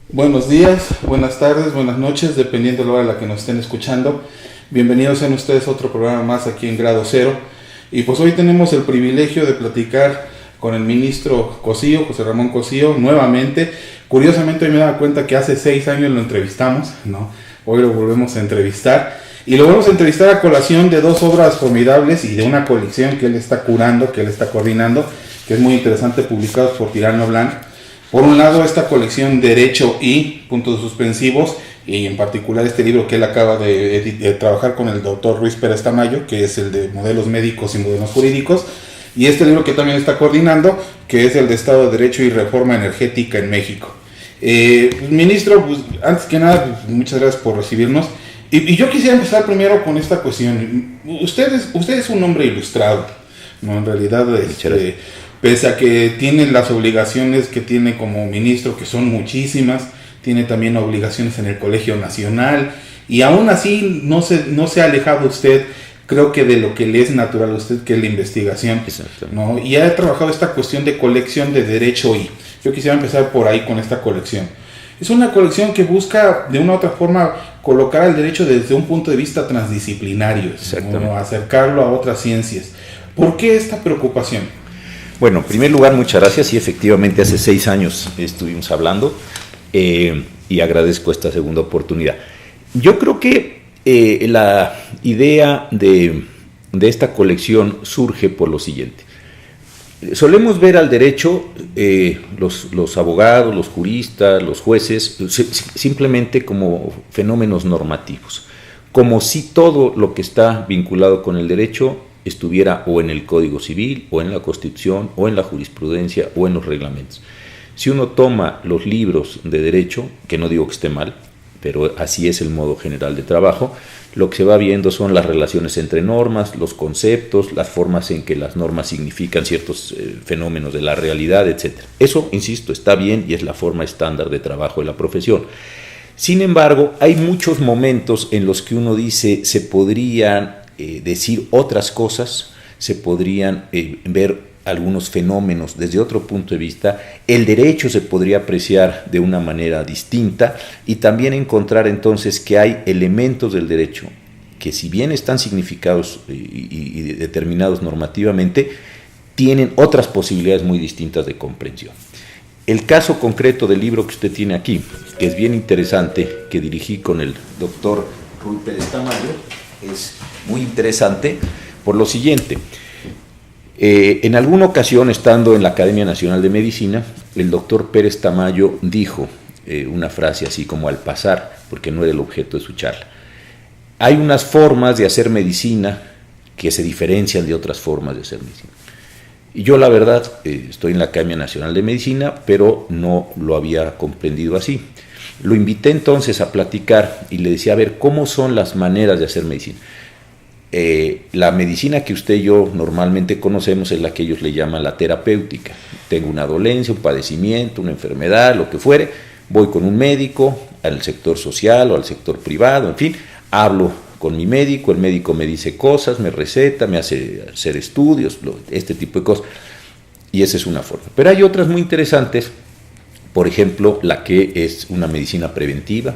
Buenos días, buenas tardes, buenas noches, dependiendo de la hora a la que nos estén escuchando. Bienvenidos sean ustedes a otro programa más aquí en Grado Cero. Y pues hoy tenemos el privilegio de platicar con el ministro Cosío, José Ramón Cosío, nuevamente. Curiosamente hoy me daba cuenta que hace 6 años lo entrevistamos, ¿no? Hoy lo volvemos a entrevistar. Y lo volvemos a entrevistar a colación de 2 obras formidables y de una colección que él está curando, que él está coordinando, que es muy interesante, publicados por Tirano Blanc. Por un lado, esta colección Derecho y puntos suspensivos, y en particular este libro que él acaba de trabajar con el doctor Ruiz Pérez Tamayo, que es el de modelos médicos y modelos jurídicos, y este libro que también está coordinando, que es el de Estado de Derecho y Reforma Energética en México. Ministro, pues, antes que nada, pues, muchas gracias por recibirnos. Y yo quisiera empezar primero con esta cuestión. Usted es un hombre ilustrado, ¿no? En realidad, pese a que tiene las obligaciones que tiene como ministro, que son muchísimas, tiene también obligaciones en el Colegio Nacional, y aún así no se ha alejado usted, creo que de lo que le es natural a usted, que es la investigación, ¿no? Y ha trabajado esta cuestión de colección de derecho, y yo quisiera empezar por ahí con esta colección. Es una colección que busca de una u otra forma colocar al derecho desde un punto de vista transdisciplinario, ¿no? Acercarlo a otras ciencias. ¿Por qué esta preocupación? Bueno, en primer lugar, muchas gracias. Y efectivamente, hace 6 años estuvimos hablando y agradezco esta segunda oportunidad. Yo creo que la idea de esta colección surge por lo siguiente. Solemos ver al derecho, los abogados, los juristas, los jueces, simplemente como fenómenos normativos, como si todo lo que está vinculado con el derecho estuviera o en el Código Civil, o en la Constitución, o en la jurisprudencia, o en los reglamentos. Si uno toma los libros de derecho, que no digo que esté mal, pero así es el modo general de trabajo, lo que se va viendo son las relaciones entre normas, los conceptos, las formas en que las normas significan ciertos fenómenos de la realidad, etc. Eso, insisto, está bien y es la forma estándar de trabajo de la profesión. Sin embargo, hay muchos momentos en los que uno dice se podrían decir otras cosas, se podrían ver algunos fenómenos desde otro punto de vista, el derecho se podría apreciar de una manera distinta y también encontrar entonces que hay elementos del derecho que, si bien están significados y determinados normativamente, tienen otras posibilidades muy distintas de comprensión. El caso concreto del libro que usted tiene aquí, que es bien interesante, que dirigí con el doctor Ruiz Pérez Tamayo, es muy interesante por lo siguiente. En alguna ocasión, estando en la Academia Nacional de Medicina, el doctor Pérez Tamayo dijo una frase así como al pasar, porque no era el objeto de su charla: hay unas formas de hacer medicina que se diferencian de otras formas de hacer medicina. Y yo, la verdad, estoy en la Academia Nacional de Medicina, pero no lo había comprendido así. Lo invité entonces a platicar y le decía, a ver, ¿cómo son las maneras de hacer medicina? La medicina que usted y yo normalmente conocemos es la que ellos le llaman la terapéutica. Tengo una dolencia, un padecimiento, una enfermedad, lo que fuere, voy con un médico, al sector social o al sector privado, en fin, hablo con mi médico, el médico me dice cosas, me receta, me hace hacer estudios, este tipo de cosas, y esa es una forma. Pero hay otras muy interesantes. Por ejemplo, la que es una medicina preventiva.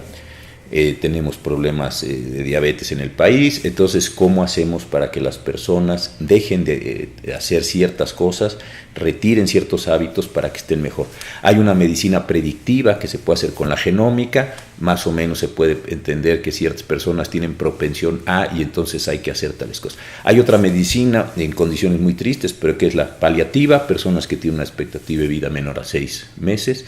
Tenemos problemas de diabetes en el país, entonces, ¿cómo hacemos para que las personas dejen de hacer ciertas cosas, retiren ciertos hábitos para que estén mejor? Hay una medicina predictiva que se puede hacer con la genómica, más o menos se puede entender que ciertas personas tienen propensión a, y entonces hay que hacer tales cosas. Hay otra medicina en condiciones muy tristes, pero que es la paliativa, personas que tienen una expectativa de vida menor a 6 meses,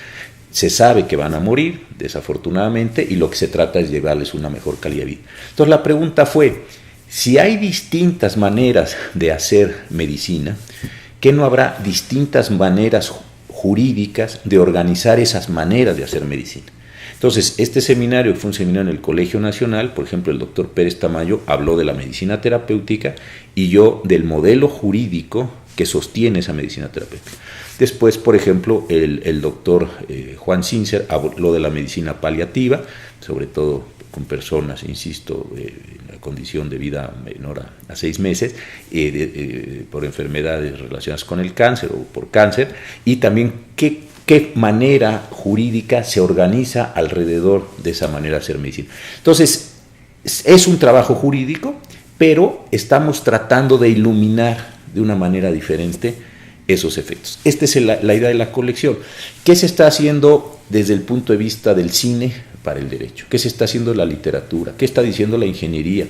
se sabe que van a morir, desafortunadamente, y lo que se trata es llevarles una mejor calidad de vida. Entonces la pregunta fue, si hay distintas maneras de hacer medicina, ¿qué no habrá distintas maneras jurídicas de organizar esas maneras de hacer medicina? Entonces, este seminario fue un seminario en el Colegio Nacional. Por ejemplo, el doctor Pérez Tamayo habló de la medicina terapéutica y yo del modelo jurídico que sostiene esa medicina terapéutica. Después, por ejemplo, el doctor Juan Sincer habló de la medicina paliativa, sobre todo con personas, insisto, en la condición de vida menor a 6 meses, por enfermedades relacionadas con el cáncer o por cáncer, y también qué qué manera jurídica se organiza alrededor de esa manera de hacer medicina. Entonces, es un trabajo jurídico, pero estamos tratando de iluminar de una manera diferente esos efectos. Esta es la idea de la colección. ¿Qué se está haciendo desde el punto de vista del cine para el derecho? ¿Qué se está haciendo en la literatura? ¿Qué está diciendo la ingeniería?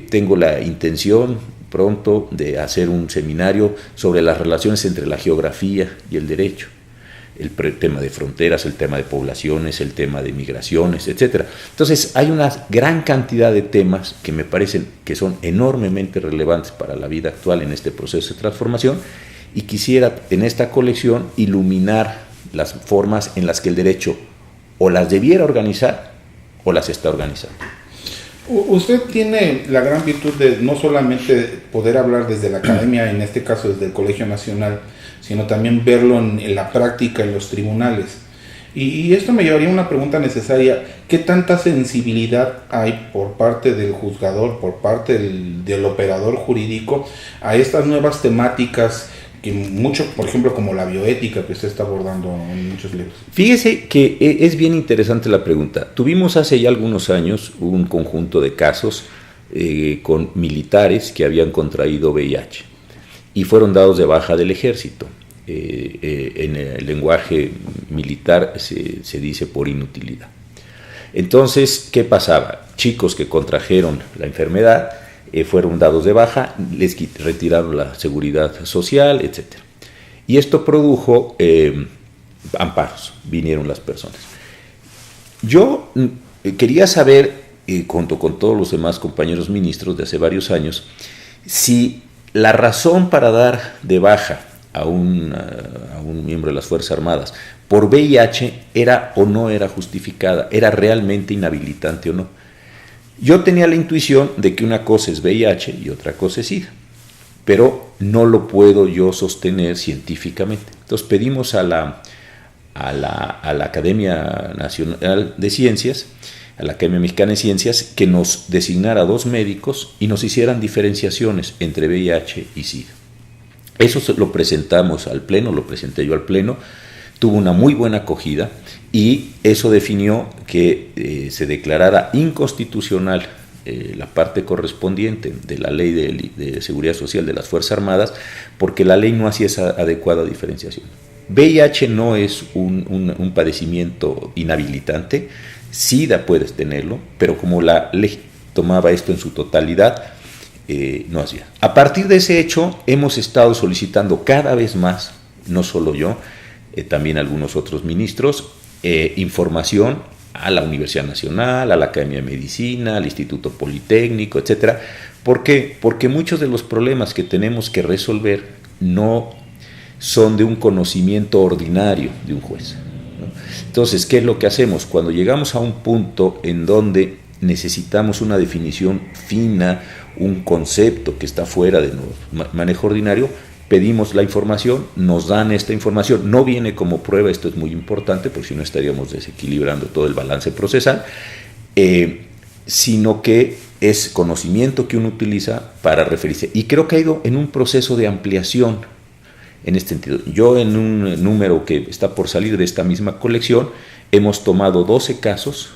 Tengo la intención pronto de hacer un seminario sobre las relaciones entre la geografía y el derecho. El tema de fronteras, el tema de poblaciones, el tema de migraciones, etc. Entonces, hay una gran cantidad de temas que me parecen que son enormemente relevantes para la vida actual en este proceso de transformación, y quisiera en esta colección iluminar las formas en las que el derecho o las debiera organizar o las está organizando. Usted tiene la gran virtud de no solamente poder hablar desde la academia, en este caso desde el Colegio Nacional, sino también verlo en la práctica, en los tribunales. Y esto me llevaría a una pregunta necesaria: ¿qué tanta sensibilidad hay por parte del juzgador, por parte del operador jurídico a estas nuevas temáticas que mucho, por ejemplo, como la bioética que usted está abordando en muchos libros? Fíjese que es bien interesante la pregunta. Tuvimos hace ya algunos años un conjunto de casos con militares que habían contraído VIH y fueron dados de baja del ejército. En el lenguaje militar se dice por inutilidad. Entonces, ¿qué pasaba? Chicos que contrajeron la enfermedad fueron dados de baja, les retiraron la seguridad social, etc. Y esto produjo amparos, vinieron las personas. Yo quería saber, junto con todos los demás compañeros ministros de hace varios años, si la razón para dar de baja a un miembro de las Fuerzas Armadas por VIH era o no era justificada, era realmente inhabilitante o no. Yo tenía la intuición de que una cosa es VIH y otra cosa es SIDA, pero no lo puedo yo sostener científicamente. Entonces pedimos a la Academia Nacional de Ciencias, a la Academia Mexicana de Ciencias, que nos designara 2 médicos y nos hicieran diferenciaciones entre VIH y SIDA. Eso lo presentamos al Pleno, lo presenté yo al Pleno, tuvo una muy buena acogida y eso definió que se declarara inconstitucional la parte correspondiente de la Ley de Seguridad Social de las Fuerzas Armadas, porque la ley no hacía esa adecuada diferenciación. VIH no es un padecimiento inhabilitante, SIDA puedes tenerlo, pero como la ley tomaba esto en su totalidad, no hacía. A partir de ese hecho hemos estado solicitando cada vez más, no solo yo, también algunos otros ministros, información a la Universidad Nacional, a la Academia de Medicina, al Instituto Politécnico, etc. ¿Por qué? Porque muchos de los problemas que tenemos que resolver no son de un conocimiento ordinario de un juez, ¿no? Entonces, ¿qué es lo que hacemos? Cuando llegamos a un punto en donde necesitamos una definición fina, un concepto que está fuera de manejo ordinario, pedimos la información, nos dan esta información, no viene como prueba, esto es muy importante, porque si no estaríamos desequilibrando todo el balance procesal, sino que es conocimiento que uno utiliza para referirse. Y creo que ha ido en un proceso de ampliación en este sentido. Yo, en un número que está por salir de esta misma colección, hemos tomado 12 casos,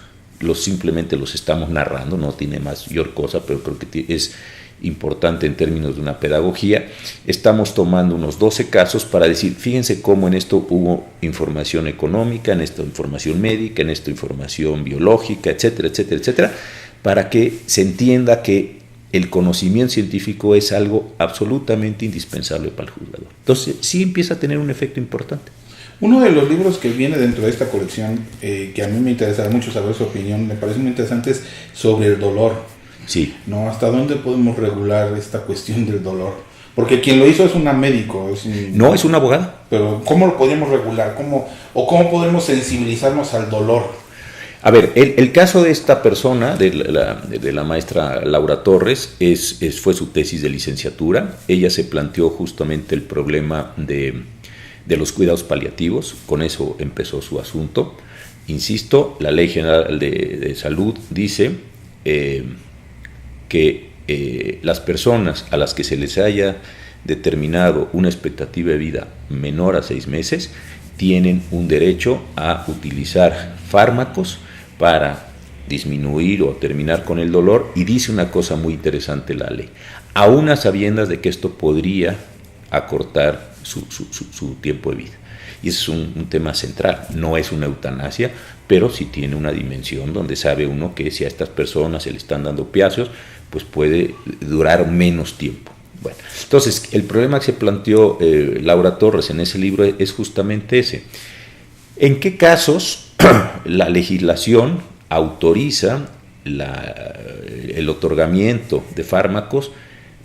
simplemente los estamos narrando, no tiene mayor cosa, pero creo que es importante en términos de una pedagogía. Estamos tomando unos 12 casos para decir, fíjense cómo en esto hubo información económica, en esto información médica, en esto información biológica, etcétera, etcétera, etcétera, para que se entienda que el conocimiento científico es algo absolutamente indispensable para el juzgador. Entonces, sí empieza a tener un efecto importante. Uno de los libros que viene dentro de esta colección, que a mí me interesa mucho saber su opinión, me parece muy interesante, es sobre el dolor. Sí. ¿No? ¿Hasta dónde podemos regular esta cuestión del dolor? Porque quien lo hizo es una médico. No, es una abogada. Pero ¿cómo lo podemos regular? ¿Cómo podemos sensibilizarnos al dolor? A ver, el caso de esta persona, de la maestra Laura Torres, fue su tesis de licenciatura. Ella se planteó justamente el problema de los cuidados paliativos. Con eso empezó su asunto. Insisto, la Ley General de Salud dice que las personas a las que se les haya determinado una expectativa de vida menor a 6 meses tienen un derecho a utilizar fármacos para disminuir o terminar con el dolor, y dice una cosa muy interesante la ley, aún a sabiendas de que esto podría acortar su tiempo de vida. Y ese es un tema central, no es una eutanasia, pero sí tiene una dimensión donde sabe uno que si a estas personas se le están dando opiáceos, pues puede durar menos tiempo. Bueno, entonces el problema que se planteó Laura Torres en ese libro es justamente ese. ¿En qué casos la legislación autoriza el otorgamiento de fármacos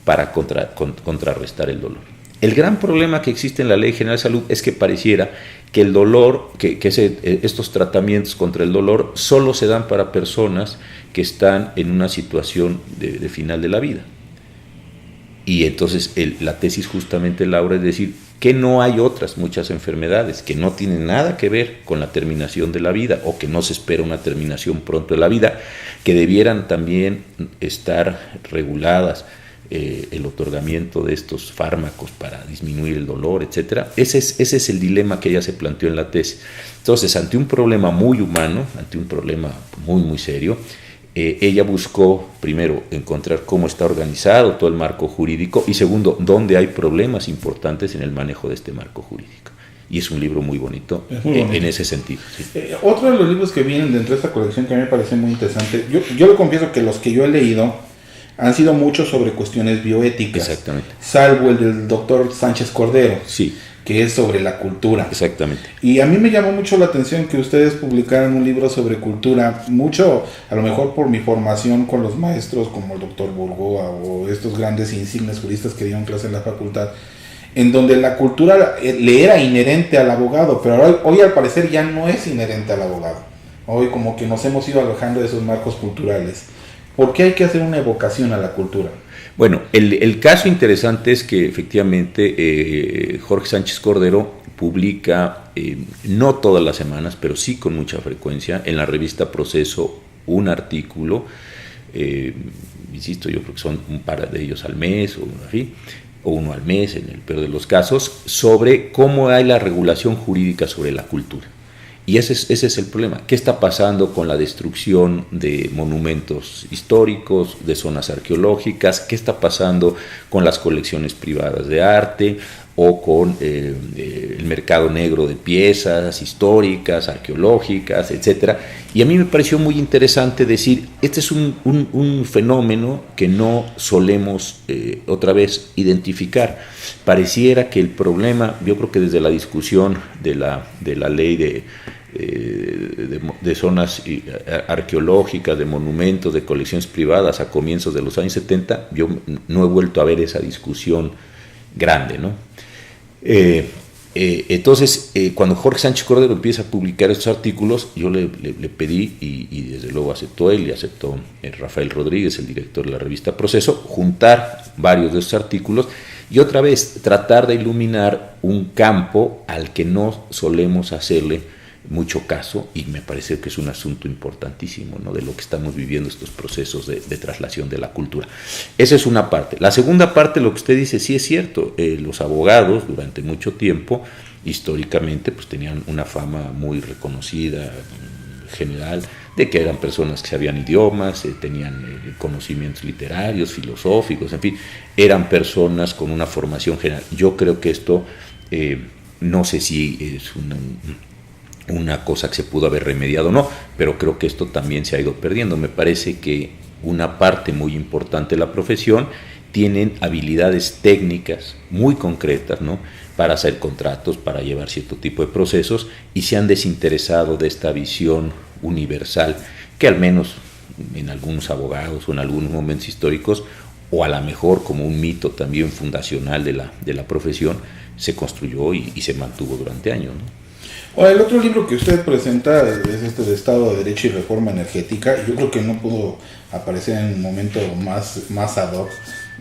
para contrarrestar el dolor? El gran problema que existe en la Ley General de Salud es que pareciera que el dolor, estos tratamientos contra el dolor solo se dan para personas que están en una situación de final de la vida. Y entonces la tesis justamente, Laura, es decir, que no hay otras muchas enfermedades que no tienen nada que ver con la terminación de la vida, o que no se espera una terminación pronto de la vida, que debieran también estar reguladas, el otorgamiento de estos fármacos para disminuir el dolor, etcétera. Ese es el dilema que ella se planteó en la tesis. Entonces, ante un problema muy humano, ante un problema muy, muy serio, ella buscó, primero, encontrar cómo está organizado todo el marco jurídico, y segundo, dónde hay problemas importantes en el manejo de este marco jurídico. Y es un libro muy bonito, en ese sentido. Sí. Otro de los libros que vienen dentro de esta colección que a mí me parece muy interesante, yo le confieso que los que yo he leído han sido muchos sobre cuestiones bioéticas. Exactamente. Salvo el del doctor Sánchez Cordero. Sí. Que es sobre la cultura. Exactamente. Y a mí me llamó mucho la atención que ustedes publicaran un libro sobre cultura, mucho, a lo mejor por mi formación con los maestros como el doctor Burgoa o estos grandes insignes juristas que dieron clase en la facultad, en donde la cultura le era inherente al abogado, pero hoy al parecer ya no es inherente al abogado. Hoy como que nos hemos ido alejando de esos marcos culturales. ¿Por qué hay que hacer una evocación a la cultura? Bueno, el caso interesante es que efectivamente Jorge Sánchez Cordero publica, no todas las semanas, pero sí con mucha frecuencia, en la revista Proceso, un artículo, insisto, yo creo que son un par de ellos al mes, o uno al mes en el peor de los casos, sobre cómo hay la regulación jurídica sobre la cultura. Y ese es el problema. ¿Qué está pasando con la destrucción de monumentos históricos, de zonas arqueológicas? ¿Qué está pasando con las colecciones privadas de arte o con el mercado negro de piezas históricas, arqueológicas, etcétera? Y a mí me pareció muy interesante decir, este es un fenómeno que no solemos otra vez identificar. Pareciera que el problema, yo creo que desde la discusión de la ley de zonas arqueológicas, de monumentos, de colecciones privadas a comienzos de los años 70, yo no he vuelto a ver esa discusión grande, ¿no? Entonces, cuando Jorge Sánchez Cordero empieza a publicar estos artículos, yo le pedí, y desde luego aceptó él y aceptó Rafael Rodríguez, el director de la revista Proceso, juntar varios de estos artículos y otra vez tratar de iluminar un campo al que no solemos hacerle mucho caso, y me parece que es un asunto importantísimo, ¿no?, de lo que estamos viviendo, estos procesos de traslación de la cultura. Esa es una parte. La segunda parte, lo que usted dice, sí es cierto, los abogados durante mucho tiempo, históricamente, pues tenían una fama muy reconocida, general, de que eran personas que sabían idiomas, tenían conocimientos literarios, filosóficos, en fin, eran personas con una formación general. Yo creo que esto, no sé si es una cosa que se pudo haber remediado o no, pero creo que esto también se ha ido perdiendo. Me parece que una parte muy importante de la profesión tienen habilidades técnicas muy concretas, ¿no?, para hacer contratos, para llevar cierto tipo de procesos, y se han desinteresado de esta visión universal que al menos en algunos abogados o en algunos momentos históricos, o a lo mejor como un mito también fundacional de la profesión, se construyó y se mantuvo durante años, ¿no? Bueno, el otro libro que usted presenta es este de Estado de Derecho y Reforma Energética. Yo creo que no pudo aparecer en un momento más ad hoc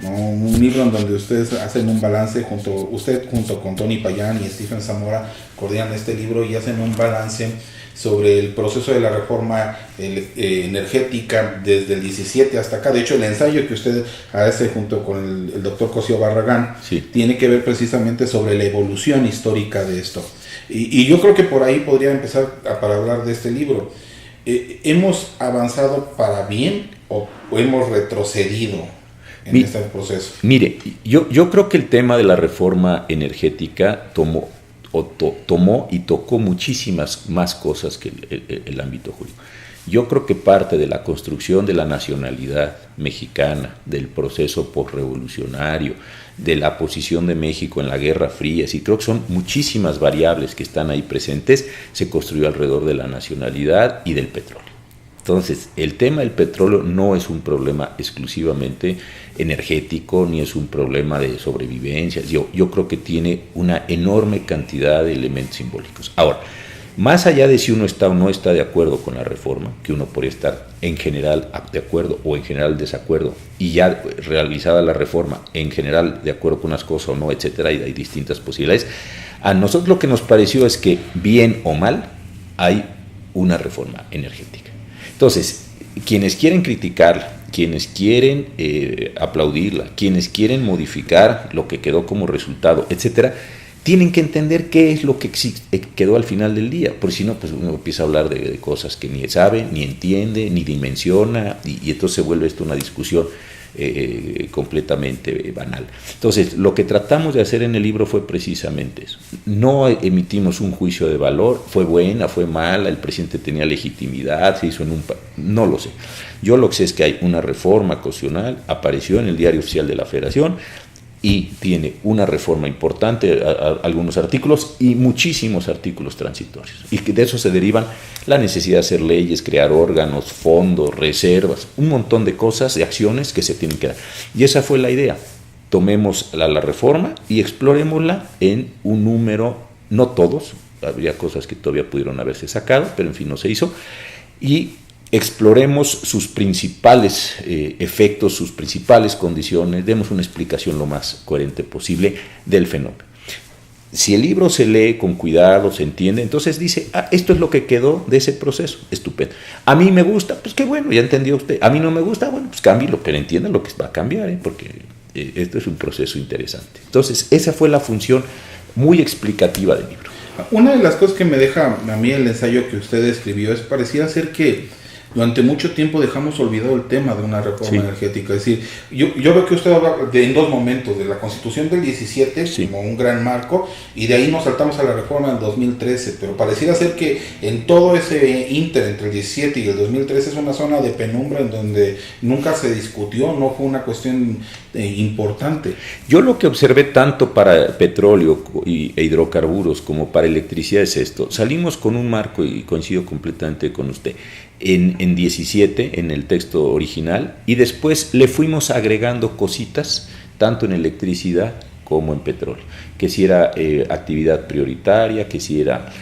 ¿no? Un libro en donde ustedes hacen un balance, usted junto con Tony Payán y Stephen Zamora coordinan este libro y hacen un balance sobre el proceso de la reforma energética desde el 17 hasta acá. De hecho, el ensayo que usted hace junto con el doctor Cosío Barragán tiene que ver precisamente sobre la evolución histórica de esto. Y yo creo que por ahí podría empezar para hablar de este libro. ¿Hemos avanzado para bien o hemos retrocedido en este proceso? Mire, yo creo que el tema de la reforma energética tomó y tocó muchísimas más cosas que el ámbito jurídico. Yo creo que parte de la construcción de la nacionalidad mexicana, del proceso posrevolucionario, de la posición de México en la Guerra Fría, y creo que son muchísimas variables que están ahí presentes, se construyó alrededor de la nacionalidad y del petróleo. Entonces, el tema del petróleo no es un problema exclusivamente energético, ni es un problema de sobrevivencia. Yo creo que tiene una enorme cantidad de elementos simbólicos. Ahora, más allá de si uno está o no está de acuerdo con la reforma, que uno podría estar en general de acuerdo o en general desacuerdo, y ya realizada la reforma, en general de acuerdo con unas cosas o no, etcétera, y hay distintas posibilidades, a nosotros lo que nos pareció es que, bien o mal, hay una reforma energética. Entonces, quienes quieren criticarla, quienes quieren aplaudirla, quienes quieren modificar lo que quedó como resultado, etcétera, tienen que entender qué es lo que quedó al final del día, porque si no, pues uno empieza a hablar de cosas que ni sabe, ni entiende, ni dimensiona, y entonces se vuelve esto una discusión completamente banal. Entonces, lo que tratamos de hacer en el libro fue precisamente eso. No emitimos un juicio de valor, fue buena, fue mala, el presidente tenía legitimidad, se hizo en no lo sé. Yo lo que sé es que hay una reforma constitucional, apareció en el Diario Oficial de la Federación, y tiene una reforma importante, algunos artículos y muchísimos artículos transitorios, y que de eso se derivan la necesidad de hacer leyes, crear órganos, fondos, reservas, un montón de cosas, de acciones que se tienen que dar. Y esa fue la idea. Tomemos la reforma y explorémosla en un número, no todos, habría cosas que todavía pudieron haberse sacado, pero en fin no se hizo, y exploremos sus principales efectos, sus principales condiciones, demos una explicación lo más coherente posible del fenómeno. Si el libro se lee con cuidado, se entiende, entonces dice, esto es lo que quedó de ese proceso, estupendo. A mí me gusta, pues qué bueno, ya entendió usted. A mí no me gusta, bueno, pues cámbielo, pero entienda lo que va a cambiar, porque esto es un proceso interesante. Entonces, esa fue la función muy explicativa del libro. Una de las cosas que me deja a mí el ensayo que usted escribió es pareciera ser que durante mucho tiempo dejamos olvidado el tema de una reforma energética. Es decir, yo veo que usted habla en dos momentos, de la Constitución del 17 como un gran marco, y de ahí nos saltamos a la reforma del 2013, pero pareciera ser que en todo ese inter entre el 17 y el 2013 es una zona de penumbra en donde nunca se discutió, no fue una cuestión importante. Yo lo que observé tanto para petróleo e hidrocarburos como para electricidad es esto. Salimos con un marco, y coincido completamente con usted, en 17, en el texto original, y después le fuimos agregando cositas, tanto en electricidad como en petróleo, que si era actividad prioritaria, que si era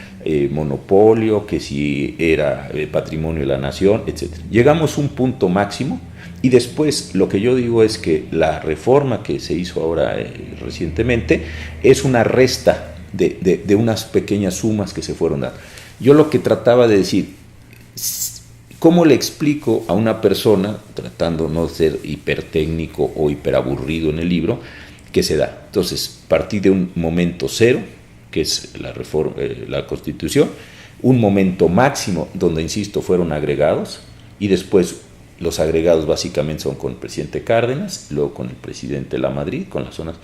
monopolio, que si era patrimonio de la nación, etc. Llegamos a un punto máximo, y después lo que yo digo es que la reforma que se hizo ahora recientemente es una resta de unas pequeñas sumas que se fueron dando. Yo lo que trataba de decir, ¿cómo le explico a una persona, tratando no de ser hipertécnico o hiperaburrido en el libro, qué se da? Entonces, partí de un momento cero, que es la reforma, la Constitución, un momento máximo donde, insisto, fueron agregados, y después los agregados básicamente son con el presidente Cárdenas, luego con el presidente Lamadrid, con las zonas,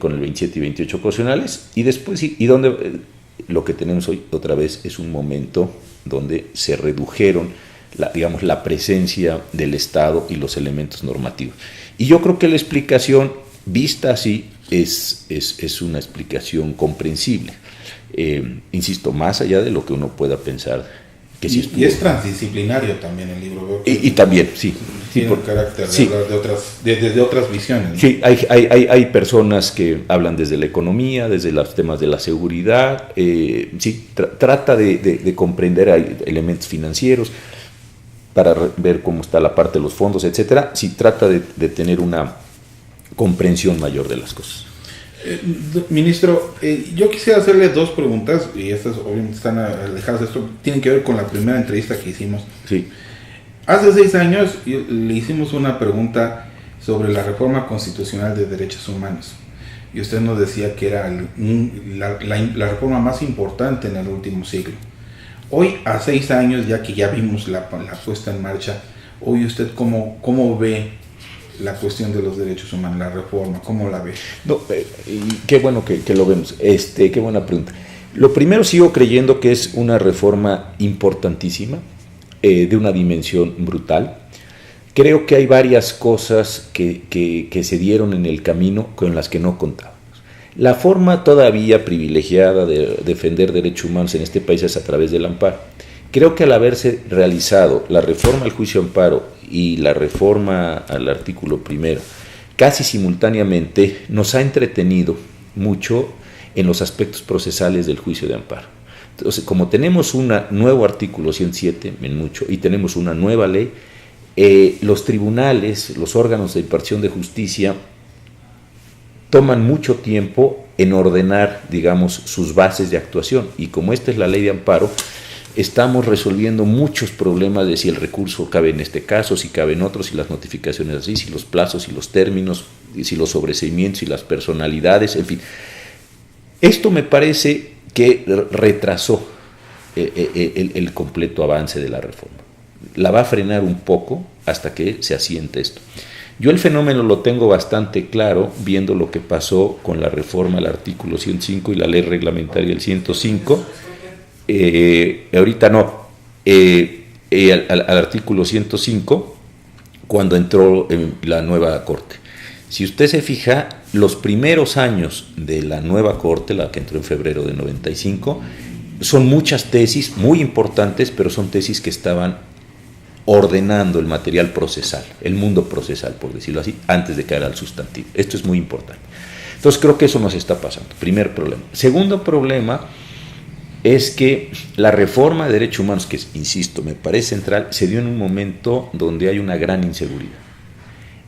con el 27 y 28 constitucionales, y después, y donde lo que tenemos hoy otra vez es un momento donde se redujeron la presencia del Estado y los elementos normativos. Y yo creo que la explicación, vista así, es una explicación comprensible. Insisto, más allá de lo que uno pueda pensar. Que sí y es transdisciplinario también el libro. Y también, sí. Tiene un carácter de hablar desde otras visiones. Sí, hay personas que hablan desde la economía, desde los temas de la seguridad, trata de comprender, hay elementos financieros para ver cómo está la parte de los fondos, etcétera. Sí, trata de tener una comprensión mayor de las cosas. Ministro, yo quisiera hacerle dos preguntas, y estas obviamente están alejadas de esto, tienen que ver con la primera entrevista que hicimos. Sí. Hace 6 años le hicimos una pregunta sobre la reforma constitucional de derechos humanos, y usted nos decía que era la reforma más importante en el último siglo. Hoy, a 6 años, ya que ya vimos la puesta en marcha, hoy usted cómo ve la cuestión de los derechos humanos, la reforma, ¿cómo la ve? No, y qué bueno que lo vemos. Qué buena pregunta. Lo primero, sigo creyendo que es una reforma importantísima, de una dimensión brutal. Creo que hay varias cosas que se dieron en el camino con las que no contábamos. La forma todavía privilegiada de defender derechos humanos en este país es a través del amparo. Creo que al haberse realizado la reforma al juicio de amparo y la reforma al artículo primero, casi simultáneamente nos ha entretenido mucho en los aspectos procesales del juicio de amparo. Entonces, como tenemos un nuevo artículo 107 en mucho y tenemos una nueva ley, los tribunales, los órganos de impartición de justicia toman mucho tiempo en ordenar, digamos, sus bases de actuación, y como esta es la ley de amparo, estamos resolviendo muchos problemas de si el recurso cabe en este caso, si cabe en otros, si las notificaciones así, si los plazos, si los términos, si los sobreseimientos, si las personalidades, en fin. Esto me parece que retrasó el completo avance de la reforma. La va a frenar un poco hasta que se asiente esto. Yo el fenómeno lo tengo bastante claro viendo lo que pasó con la reforma al artículo 105 y la ley reglamentaria del 105. Ahorita no, al artículo 105, cuando entró en la nueva Corte. Si usted se fija, los primeros años de la nueva Corte, la que entró en febrero de 95, son muchas tesis muy importantes, pero son tesis que estaban ordenando el material procesal, el mundo procesal, por decirlo así, antes de caer al sustantivo. Esto es muy importante. Entonces creo que eso nos está pasando. Primer problema. Segundo problema es que la reforma de derechos humanos, que insisto, me parece central, se dio en un momento donde hay una gran inseguridad.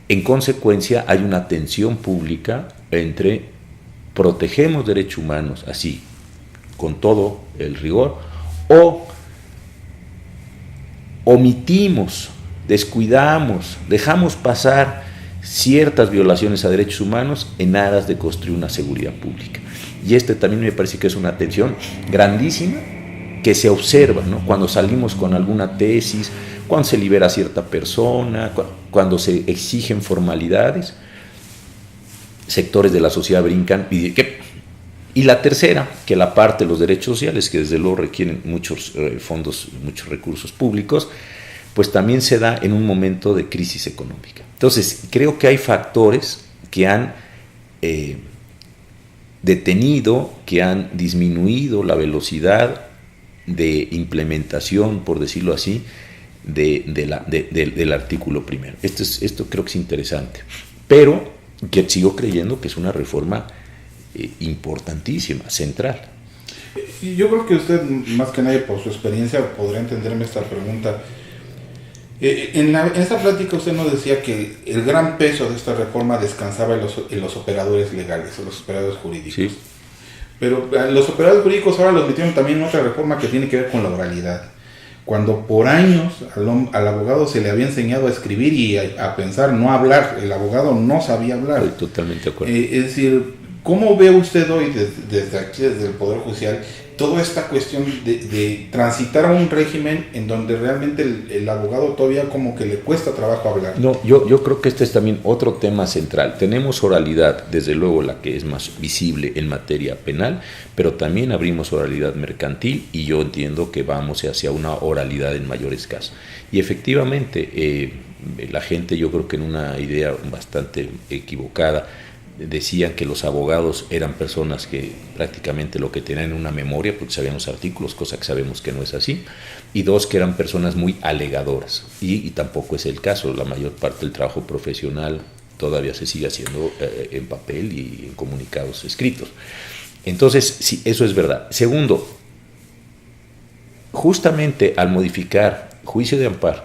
En consecuencia, hay una tensión pública entre protegemos derechos humanos así, con todo el rigor, o omitimos, descuidamos, dejamos pasar ciertas violaciones a derechos humanos en aras de construir una seguridad pública. Y también me parece que es una tensión grandísima que se observa, ¿no? Cuando salimos con alguna tesis, cuando se libera a cierta persona, cuando se exigen formalidades, sectores de la sociedad brincan. Y la tercera, que la parte de los derechos sociales, que desde luego requieren muchos fondos, muchos recursos públicos, pues también se da en un momento de crisis económica. Entonces, creo que hay factores que han detenido, que han disminuido la velocidad de implementación, por decirlo así, del artículo primero. Esto creo que es interesante, pero que sigo creyendo que es una reforma importantísima, central. Yo creo que usted, más que nadie por su experiencia, podrá entenderme esta pregunta. En esta plática usted nos decía que el gran peso de esta reforma descansaba en los operadores legales, en los operadores jurídicos. Sí. Pero los operadores jurídicos ahora los metieron también en otra reforma que tiene que ver con la oralidad. Cuando por años al abogado se le había enseñado a escribir y a pensar, no a hablar, el abogado no sabía hablar. Estoy totalmente de acuerdo. Es decir, ¿cómo ve usted hoy desde aquí, desde el Poder Judicial, toda esta cuestión de transitar a un régimen en donde realmente el abogado todavía como que le cuesta trabajo hablar? No, yo creo que este es también otro tema central. Tenemos oralidad, desde luego la que es más visible en materia penal, pero también abrimos oralidad mercantil y yo entiendo que vamos hacia una oralidad en mayores casos. Y efectivamente, la gente, yo creo que en una idea bastante equivocada, decían que los abogados eran personas que prácticamente lo que tenían en una memoria, porque sabían los artículos, cosa que sabemos que no es así, y dos, que eran personas muy alegadoras, y tampoco es el caso. La mayor parte del trabajo profesional todavía se sigue haciendo en papel y en comunicados escritos. Entonces, sí, eso es verdad. Segundo, justamente al modificar juicio de amparo,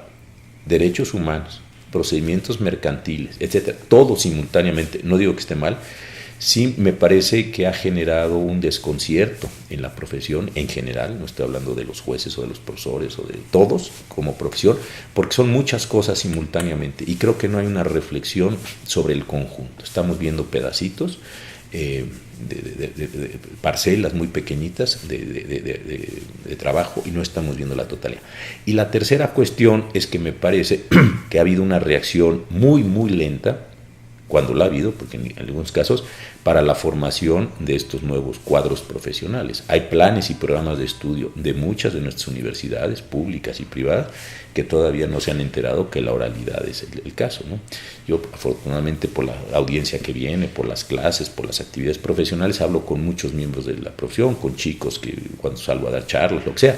derechos humanos procedimientos mercantiles, etcétera, todo simultáneamente, no digo que esté mal, sí me parece que ha generado un desconcierto en la profesión en general, no estoy hablando de los jueces o de los profesores o de todos como profesión, porque son muchas cosas simultáneamente y creo que no hay una reflexión sobre el conjunto. Estamos viendo pedacitos, de parcelas muy pequeñitas de trabajo y no estamos viendo la totalidad. Y la tercera cuestión es que me parece que ha habido una reacción muy, muy lenta, cuando la ha habido, porque en algunos casos, para la formación de estos nuevos cuadros profesionales. Hay planes y programas de estudio de muchas de nuestras universidades públicas y privadas que todavía no se han enterado que la oralidad es el caso, ¿no? Yo, afortunadamente, por la audiencia que viene, por las clases, por las actividades profesionales, hablo con muchos miembros de la profesión, con chicos que cuando salgo a dar charlas, lo que sea,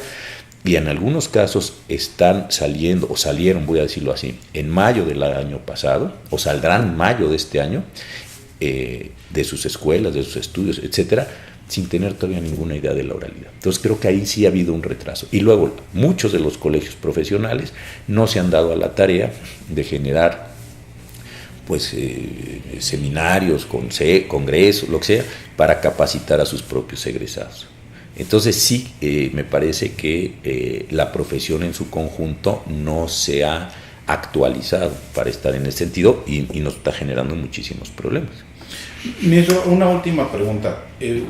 y en algunos casos están saliendo, o salieron, voy a decirlo así, en mayo del año pasado, o saldrán en mayo de este año, de sus escuelas, de sus estudios, etcétera, sin tener todavía ninguna idea de la oralidad. Entonces creo que ahí sí ha habido un retraso. Y luego, muchos de los colegios profesionales no se han dado a la tarea de generar pues seminarios, congresos, lo que sea, para capacitar a sus propios egresados. Entonces sí, me parece que la profesión en su conjunto no se ha actualizado para estar en ese sentido y nos está generando muchísimos problemas. Ministro, una última pregunta.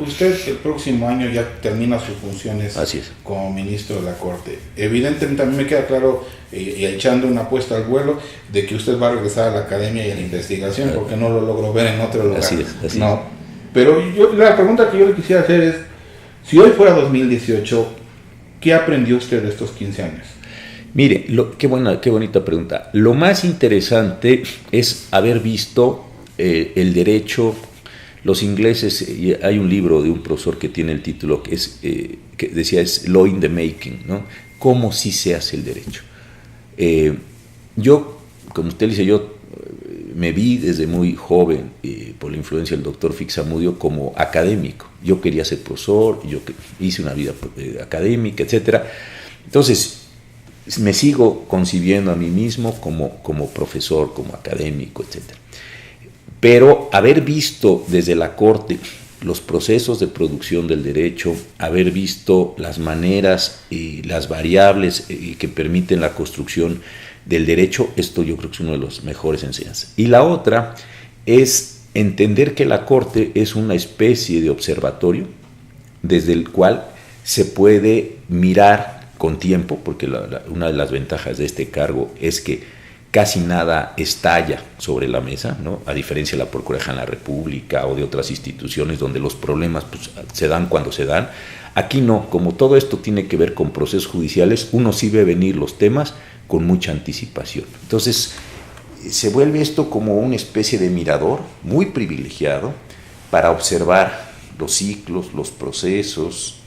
Usted el próximo año ya termina sus funciones como ministro de la Corte. Evidentemente a mí me queda claro, y echando una apuesta al vuelo, de que usted va a regresar a la academia y a la investigación, porque no lo logro ver en otro lugar. Así es. No. Pero la pregunta que yo le quisiera hacer es, si hoy fuera 2018, ¿qué aprendió usted de estos 15 años? Mire, qué bonita pregunta. Lo más interesante es haber visto el derecho. Los ingleses, hay un libro de un profesor que tiene el título que decía es Law in the Making, ¿no? Cómo sí se hace el derecho. Yo, como usted dice, yo me vi desde muy joven, por la influencia del doctor Fixamudio, como académico. Yo quería ser profesor, yo hice una vida académica, etcétera. Entonces, me sigo concibiendo a mí mismo como profesor, como académico, etcétera. Pero haber visto desde la Corte los procesos de producción del derecho, haber visto las maneras y las variables que permiten la construcción del derecho, esto yo creo que es uno de los mejores enseñanzas. Y la otra es entender que la Corte es una especie de observatorio desde el cual se puede mirar con tiempo, porque una de las ventajas de este cargo es que casi nada estalla sobre la mesa, ¿no? A diferencia de la Procuraduría de la República o de otras instituciones donde los problemas pues, se dan cuando se dan. Aquí no, como todo esto tiene que ver con procesos judiciales, uno sí ve venir los temas con mucha anticipación. Entonces, se vuelve esto como una especie de mirador muy privilegiado para observar los ciclos, los procesos,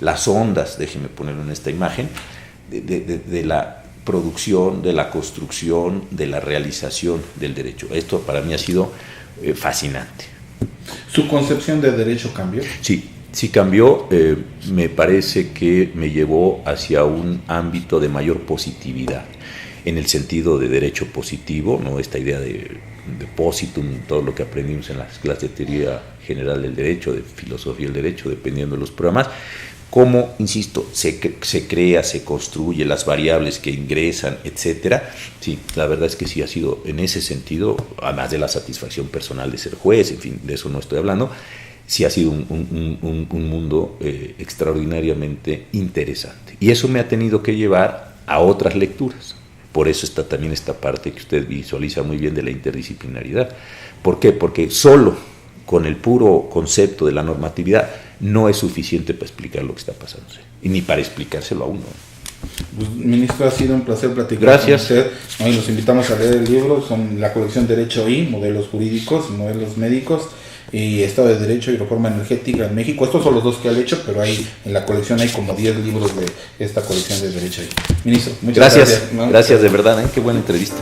las ondas, déjenme ponerlo en esta imagen, de la producción, de la construcción, de la realización del derecho. Esto para mí ha sido fascinante. ¿Su concepción de derecho cambió? Sí cambió. Me parece que me llevó hacia un ámbito de mayor positividad, en el sentido de derecho positivo, ¿no? Esta idea de positum, todo lo que aprendimos en las clases de teoría general del derecho, de filosofía del derecho, dependiendo de los programas, cómo, insisto, se crea, se construye, las variables que ingresan, etcétera. Sí, la verdad es que sí ha sido en ese sentido, además de la satisfacción personal de ser juez, en fin, de eso no estoy hablando, sí ha sido un mundo extraordinariamente interesante. Y eso me ha tenido que llevar a otras lecturas. Por eso está también esta parte que usted visualiza muy bien de la interdisciplinaridad. ¿Por qué? Porque solo con el puro concepto de la normatividad no es suficiente para explicar lo que está pasando, y ni para explicárselo a uno. Pues, ministro, ha sido un placer platicar Gracias. con usted. Hoy los invitamos a leer el libro, son la colección Derecho I, Modelos Jurídicos, Modelos Médicos y Estado de Derecho y Reforma Energética en México. Estos son los dos que han hecho, pero ahí en la colección hay como 10 libros de esta colección de Derecho I. Ministro, muchas gracias. Gracias de verdad, qué buena entrevista.